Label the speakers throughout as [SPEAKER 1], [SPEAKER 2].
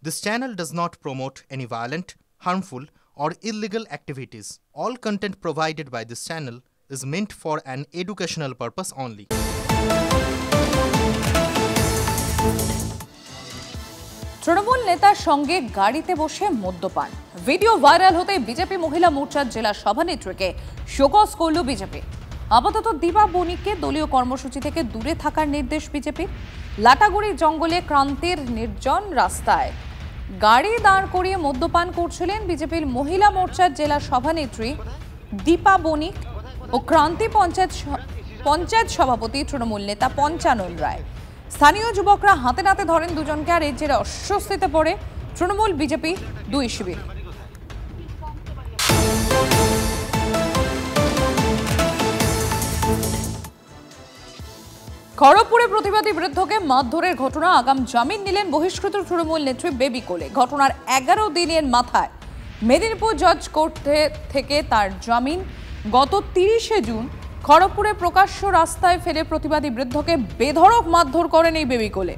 [SPEAKER 1] This channel does not promote any violent, harmful, or illegal activities. All content provided by this channel is meant for an educational purpose only.
[SPEAKER 2] Trinamool নেতার সঙ্গে গাড়িতে বসে মদ্যপান video viral হতে BJP মহিলা মোর্চার জেলা সভানেত্রীকে শোকজ করল বিজেপি। আপাতত দীপা বণিককে দলীয় কর্মসূচি থেকে দূরে থাকার নির্দেশ বিজেপির। লাটাগুড়ি জঙ্গলে ক্রান্তির নির্জন রাস্তায় গাড়ি দাঁড় করিয়ে মদ্যপান করছিলেন বিজেপির মহিলা মোর্চার জেলা সভানেত্রী দীপা বণিক ও ক্রান্তি পঞ্চায়েত সভাপতি তৃণমূল নেতা পঞ্চানন রায়। স্থানীয় যুবকরা হাতে নাতে ধরেন দুজনকে, আর এর জেরে অস্বস্তিতে পড়ে তৃণমূল বিজেপি দুই শিবির। খড়গপুরে প্রতিবাদী বৃদ্ধকে মারধরের ঘটনা, আগাম জামিন নিলেন বহিষ্কৃত তৃণমূল নেত্রী বেবি কোলে। ঘটনার 11 দিনের মাথায় মেদিনীপুর জজ কোর্ট থেকে তার জামিন। গত 30শে জুন খড়গপুরে প্রকাশ্য রাস্তায় ফেলে প্রতিবাদী বৃদ্ধকে বেধড়ক মারধর করেন এই বেবি কোলে।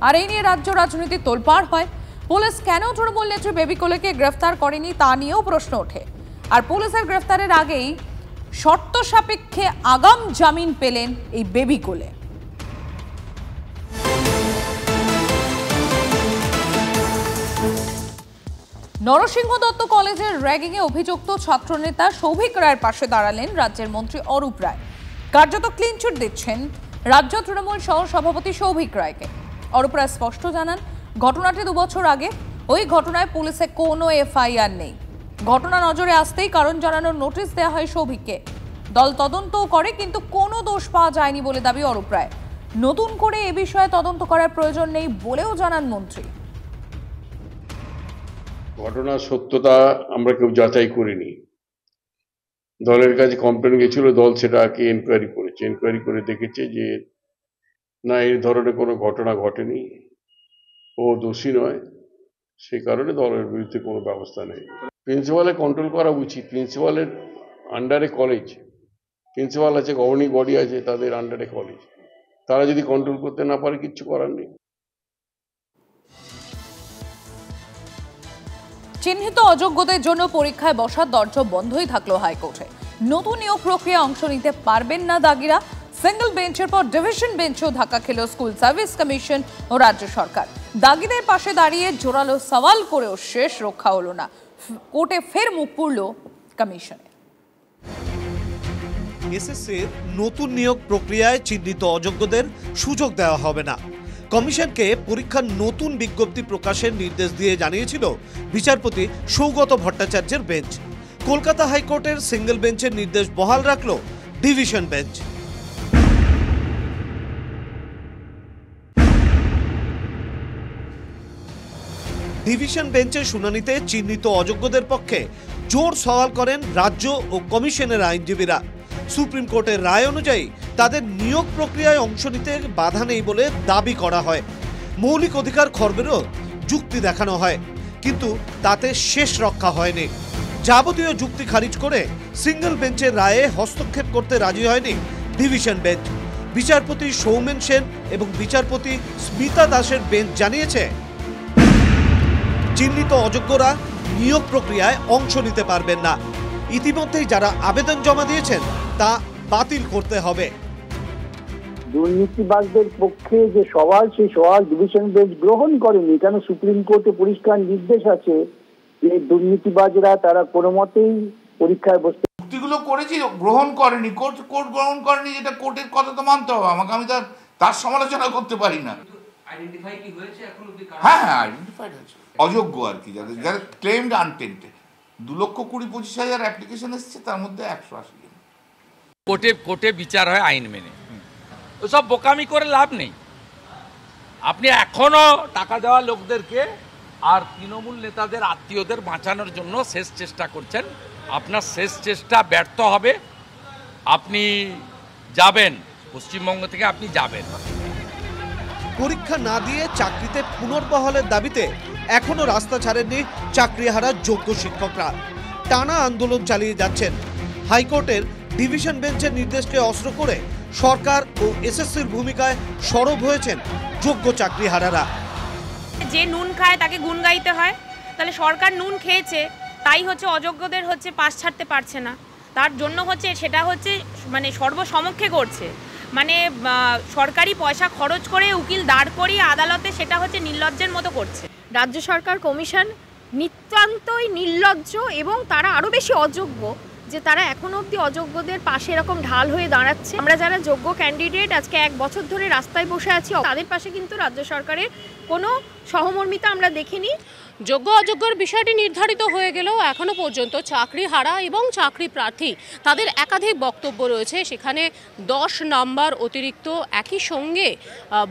[SPEAKER 2] আর এই নিয়ে রাজ্য রাজনীতি তোলপাড় হয়। পুলিশ কেন তৃণমূল নেত্রী বেবি কোলেকে গ্রেফতার করেনি তা নিয়েও প্রশ্ন ওঠে। আর পুলিশের গ্রেফতারের আগেই শর্ত সাপেক্ষে আগাম জামিন পেলেন এই বেবি কোলে। নরসিংহ দত্ত কলেজের র্যাগিংয়ে অভিযুক্ত ছাত্রনেতা সৌভিক রায়ের পাশে দাঁড়ালেন রাজ্যের মন্ত্রী অরূপ রায়। কার্যত ক্লিনচিট দিচ্ছেন রাজ্য তৃণমূল সহ সভাপতি সৌভিক রায়কে। অরূপ রায় স্পষ্ট জানান, ঘটনাটি 2 বছর আগে। ওই ঘটনায় পুলিশে কোনো এফআইআর নেই। ঘটনা নজরে আসতেই কারণ জানানোর নোটিশ দেওয়া হয় সৌভিককে। দল তদন্তও করে, কিন্তু কোনো দোষ পাওয়া যায়নি বলে দাবি অরূপ রায়। নতুন করে এ বিষয়ে তদন্ত করার প্রয়োজন নেই বলেও জানান মন্ত্রী।
[SPEAKER 3] ঘটনার সত্যতা আমরা কেউ যাচাই করিনি। দলের কাছে কমপ্লেন গেছিল, দল সেটাকে এনকোয়ারি করেছে। এনকোয়ারি করে দেখেছে যে না, এই ধরনের কোনো ঘটনা ঘটেনি, ও দোষী নয়। সে কারণে দলের বিরুদ্ধে কোনো ব্যবস্থা নেই। প্রিন্সিপালের কন্ট্রোল করা উচিত। প্রিন্সিপালের আন্ডারে কলেজ, প্রিন্সিপাল আছে, গভর্নিং বডি আছে, তাদের আন্ডারে কলেজ। তারা যদি কন্ট্রোল করতে না পারে, কিচ্ছু করার নেই।
[SPEAKER 2] চিহ্নিত অযোগ্যদের জন্য পরীক্ষায় বসার দরজা বন্ধই থাকলো হাইকোর্টে। নতুন নিয়োগ প্রক্রিয়া অংশ নিতে পারবেন না দাগিরা। সিঙ্গল বেঞ্চের পর ডিভিশন বেঞ্চেও ধাক্কা খেল স্কুল সার্ভিস কমিশন ও রাজ্য সরকার। দাগিদের পাশে দাঁড়িয়ে জোরালো সওয়াল করেও শেষ রক্ষা হলো না। কোর্টে ফের মুখ পুরল কমিশনে।
[SPEAKER 4] এসএসসির নতুন নিয়োগ প্রক্রিয়ায় চিহ্নিত অযোগ্যদের সুযোগ দেওয়া হবে না। কমিশনকে পরীক্ষার নতুন বিজ্ঞপ্তি প্রকাশের নির্দেশ দিয়ে জানিয়েছিল বিচারপতি সৌগত ভট্টাচার্যের বেঞ্চ। কলকাতা হাইকোর্টের সিঙ্গল বেঞ্চের নির্দেশ বহাল রাখল ডিভিশন বেঞ্চ। ডিভিশন বেঞ্চের শুনানিতে চিহ্নিত অযোগ্যদের পক্ষে জোর সওয়াল করেন রাজ্য ও কমিশনের আইনজীবীরা। সুপ্রিম কোর্টের রায় অনুযায়ী তাদের নিয়োগ প্রক্রিয়ায় অংশ নিতে বাধা নেই বলে দাবি করা হয়। মৌলিক অধিকার খর্বেরও যুক্তি দেখানো হয়, কিন্তু তাতে শেষ রক্ষা হয়নি। যাবতীয় যুক্তি খারিজ করে সিঙ্গল বেঞ্চের রায়ে হস্তক্ষেপ করতে রাজি হয়নি ডিভিশন বেঞ্চ। বিচারপতি সৌমেন সেন এবং বিচারপতি স্মিতা দাসের বেঞ্চ জানিয়েছে, চিহ্নিত অযোগ্যরা নিয়োগ প্রক্রিয়ায় অংশ নিতে পারবেন না। ইতিমধ্যেই যারা আবেদন জমা দিয়েছেন তা বাতিল করতে হবে।
[SPEAKER 5] দুর্নীতিবাজদের পক্ষে যে সওয়াল, সেই সওয়াল ডিভিশন বেঞ্চ গ্রহণ করেনি। কেন সুপ্রিম কোর্টে পরিষ্কার নির্দেশ আছে যে দুর্নীতিবাজরা তারা কোনো মতেই পরীক্ষায় বসতে।
[SPEAKER 6] যুক্তিগুলো করেছি, গ্রহণ করেনি কোর্ট। কোর্ট গ্রহণ করেনি, যেটা কোর্টের কথা তো মানতে হবে আমাকে। আমি তার সমালোচনা করতে পারি না। হ্যাঁ, আইডেন্টিফাইড হয়েছে অযোগ্য আর কি, যারা ক্লেমড আনটেন্টেড। 2,20,25,000 অ্যাপ্লিকেশন এসেছে, তার মধ্যে 180 জন।
[SPEAKER 7] কোর্টে বিচার হয় আইন মেনে। ওসব বোকামি করে লাভ নেই। আপনি এখনো টাকা দেওয়া লোকদেরকে আর তৃণমূল নেতাদের আত্মীয়দের বাঁচানোর জন্য শেষ চেষ্টা করছেন। আপনার শেষ চেষ্টা ব্যর্থ হবে। আপনি যাবেন, পশ্চিমবঙ্গ থেকে আপনি যাবেন।
[SPEAKER 4] পরীক্ষা না দিয়ে চাকরিতে পুনর্বহালের দাবিতে এখনো রাস্তা ছাড়েননি চাকরিহারা যোগ্য শিক্ষকরা। টানা আন্দোলন চালিয়ে যাচ্ছেন। হাইকোর্টের ডিভিশন বেঞ্চের নির্দেশকে অস্ত্র করে সরকার ও এসএসসির ভূমিকায় সরব হয়েছেন যোগ্য চাকরিহারারা।
[SPEAKER 8] যে নুন খায় তাকে গুণ গাইতে হয়। তাহলে সরকার নুন খেয়েছে, তাই হচ্ছে অযোগ্যদের হচ্ছে পাশ ছাড়তে পারছে না, তার জন্য হচ্ছে সেটা হচ্ছে মানে সর্বসমক্ষে করছে, মানে সরকারি পয়সা খরচ করে উকিল দাঁড় করিয়ে আদালতে সেটা হচ্ছে নির্লজ্জের মতো করছে।
[SPEAKER 9] রাজ্য সরকার কমিশন নিতান্তই নির্লজ্জ এবং তারা আরও বেশি অযোগ্য যে তারা এখনো অবধি অযোগ্যদের পাশে এরকম ঢাল হয়ে দাঁড়াচ্ছে। আমরা যারা যোগ্য ক্যান্ডিডেট আজকে 1 বছর ধরে রাস্তায় বসে আছি, তাদের পাশে কিন্তু রাজ্য সরকারের কোনো সহমর্মিতা আমরা দেখিনি।
[SPEAKER 10] যোগ্য অযোগ্যর বিষয়টি নির্ধারিত হয়ে গেলেও এখনও পর্যন্ত চাকরি হারা এবং চাকরি প্রার্থী তাদের একাধিক বক্তব্য রয়েছে। সেখানে 10 নম্বর অতিরিক্ত, একই সঙ্গে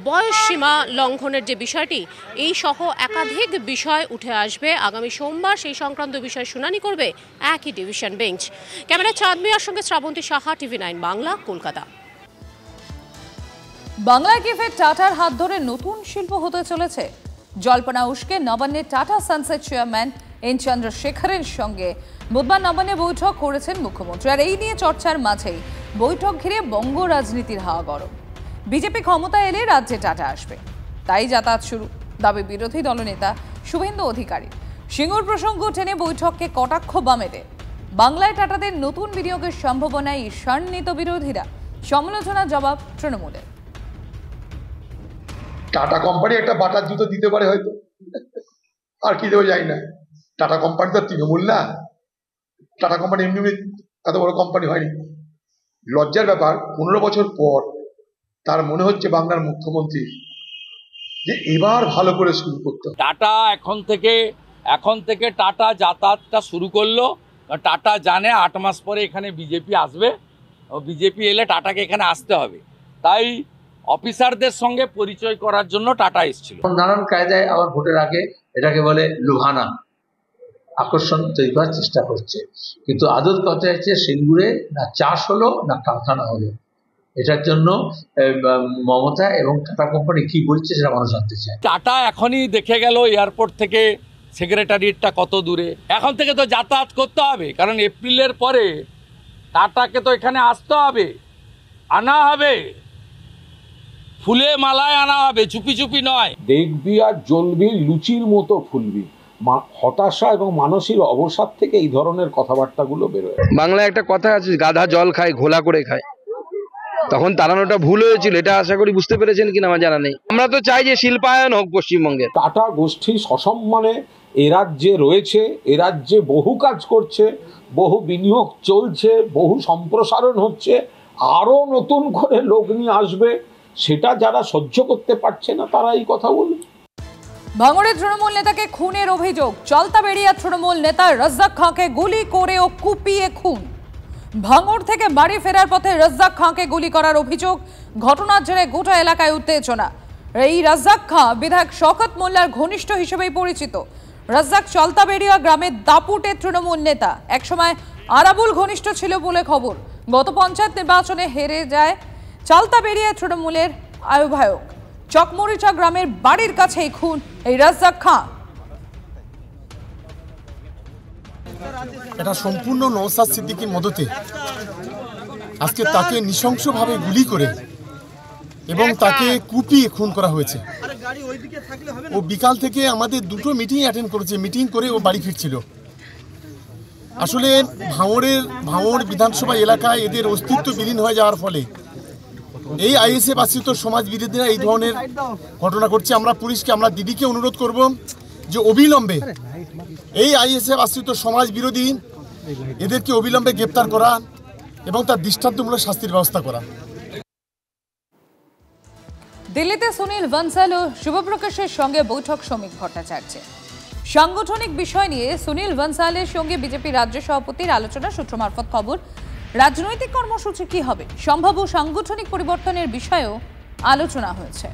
[SPEAKER 10] বয়স সীমা লঙ্ঘনের যে বিষয়টি, এই সহ একাধিক বিষয় উঠে আসবে। আগামী সোমবার সেই সংক্রান্ত বিষয় শুনানি করবে একই ডিভিশন বেঞ্চ। ক্যামেরা চাঁদ মিয়ার সঙ্গে শ্রাবন্তী সাহা, TV9 বাংলা, কলকাতা।
[SPEAKER 2] বাংলায় কি ফের টাটার হাত ধরে নতুন শিল্প হতে চলেছে? জল্পনা উস্কে নবান্নের টাটা সানসেট চেয়ারম্যান এন চন্দ্রশেখরের সঙ্গে বুধবার নবান্নে বৈঠক করেছেন মুখ্যমন্ত্রী। আর এই নিয়ে চর্চার মাঝেই বৈঠক ঘিরে বঙ্গ রাজনীতির হাওয়া গরম। বিজেপি ক্ষমতা এলে রাজ্যে টাটা আসবে, তাই যাতায়াত শুরু, দাবি বিরোধী দলনেতা শুভেন্দু অধিকারী। সিঙ্গুর প্রসঙ্গ টেনে বৈঠককে কটাক্ষ বামেদের। বাংলায় টাটাদের নতুন বিনিয়োগের সম্ভাবনায় ঈর্ষান্বিত বিরোধীরা, সমালোচনার জবাব তৃণমূলের।
[SPEAKER 11] টাটা কোম্পানি একটা বাটার জুতো দিতে পারে হয়তো, আর কি দেবো জানি না। টাটা কোম্পানি তো তৃণমূল না, টাটা কোম্পানি এমনি এত বড় কোম্পানি হয়নি। লজ্জার ব্যাপার, 15 বছর পর তার মনে হচ্ছে বাংলার মুখ্যমন্ত্রী যে এবার ভালো করে শুরু করতে।
[SPEAKER 7] টাটা এখন থেকে টাটা যাতায়াতটা শুরু করলো। টাটা জানে 8 মাস পরে এখানে বিজেপি আসবে, ও বিজেপি এলে টাটাকে এখানে আসতে হবে, তাই অফিসারদের সঙ্গে পরিচয় করার জন্য টাটা এসেছিল।
[SPEAKER 12] নানান কায়দায় আবার ভোটের আগে এটাকে বলে লুভানা, আকর্ষণ তৈরি করার চেষ্টা করছে। কিন্তু আদত কথা হচ্ছে সিঙ্গুরে না চাষ হলো না কারখানা হলো। এটার জন্য মমতা এবং টাটা কোম্পানি কি বলছে সেটা মানুষ জানতে চায়।
[SPEAKER 7] টাটা এখনই দেখে গেল এয়ারপোর্ট থেকে সেক্রেটারিয়েটটা কত দূরে। এখন থেকে তো যাতায়াত করতে হবে, কারণ এপ্রিলের পরে টাটাকে তো এখানে আসতে হবে, আনা হবে, ফুলে মালায় আনা হবে, চুপি চুপি নয়।
[SPEAKER 13] দেখবি আর জ্বলবি, লুচির মতো ফুলবি। হতাশা এবং মানসিক অবসাদ থেকে এই ধরনের কথাবার্তাগুলো বেরোয়।
[SPEAKER 14] বাংলায় একটা কথা আছে, গাধা জল খায় ঘোলা করে খায়। তখন তাড়ানোটা ভুল হয়েছিল, এটা আশা করি বুঝতে পেরেছেন কিনা আমার জানা নেই। আমরা তো চাই যে শিল্পায়ন হোক পশ্চিমবঙ্গে।
[SPEAKER 13] টাটা গোষ্ঠী সসম্মানে এ রাজ্যে রয়েছে, এ রাজ্যে বহু কাজ করছে, বহু বিনিয়োগ চলছে, বহু সম্প্রসারণ হচ্ছে, আরো নতুন করে লোক নিয়ে আসবে। সেটা যারা সহ্য করতে পারছে না তারা এই কথা বলে।
[SPEAKER 2] ভাঙড়ের তৃণমূল নেতাকে খুনের অভিযোগ। জলতাবেড়িয়া তৃণমূল নেতা রাজ্জাক খাঁকে গুলি করে ও কুপিয়ে খুন। ভাঙড় থেকে বাড়ি ফেরার পথে রাজ্জাক খাঁকে গুলি করার অভিযোগ। ঘটনার জেরে গোটা এলাকায় উত্তেজনা। এই রাজ্জাক খাঁ বিধায়ক শওকত মোল্লার ঘনিষ্ঠ হিসেবেই পরিচিত। রাজ্জাক জলতাবেড়িয়া গ্রামের দাপুটে তৃণমূল নেতা, একসময় আরাবুল ঘনিষ্ঠ ছিল বলে খবর। গত পঞ্চায়েত নির্বাচনে হেরে যায় জলতাবেড়িয়া তৃণমূলের আহ্বায়ক। চকমরিচা গ্রামের বাড়ির কাছেই খুন এই রাজ্জাক খাঁ।
[SPEAKER 15] এটা সম্পূর্ণ নওশাদ সিদ্দিকীর মদতে আজকে তাকে নৃশংসভাবে গুলি করে এবং তাকে কুপিয়ে খুন করা হয়েছে। ও বিকাল থেকে আমাদের 2টো মিটিং অ্যাটেন্ড করেছে, মিটিং করে ও বাড়ি ফিরছিল। আসলে ভাঙড় বিধানসভা এলাকায় এদের অস্তিত্ব বিলীন হয়ে যাওয়ার ফলে এই আইএসএফ আশ্রিত সমাজ বিরোধীরা এই ধরনের ঘটনা করছে। আমরা পুলিশকে, আমরা দিদিকে অনুরোধ করব যে অবিলম্বে এই আইএসএফ আশ্রিত সমাজ বিরোধী এদেরকে অবিলম্বে গ্রেপ্তার করা এবং তার দৃষ্টান্তমূলক শাস্তির ব্যবস্থা করা।
[SPEAKER 2] দিল্লিতে সুনীল বনসাল ও শুভপ্রকাশের সঙ্গে বৈঠক শ্রমিক ভট্টাচার্যের। সাংগঠনিক বিষয় নিয়ে সুনীল বনসালের সঙ্গে বিজেপি রাজ্য সভাপতির আলোচনা সূত্র মারফত খবর। রাজনৈতিক কর্মসূচি কি হবে, সম্ভাব্য সাংগঠনিক পরিবর্তনের বিষয়েও আলোচনা হয়েছে।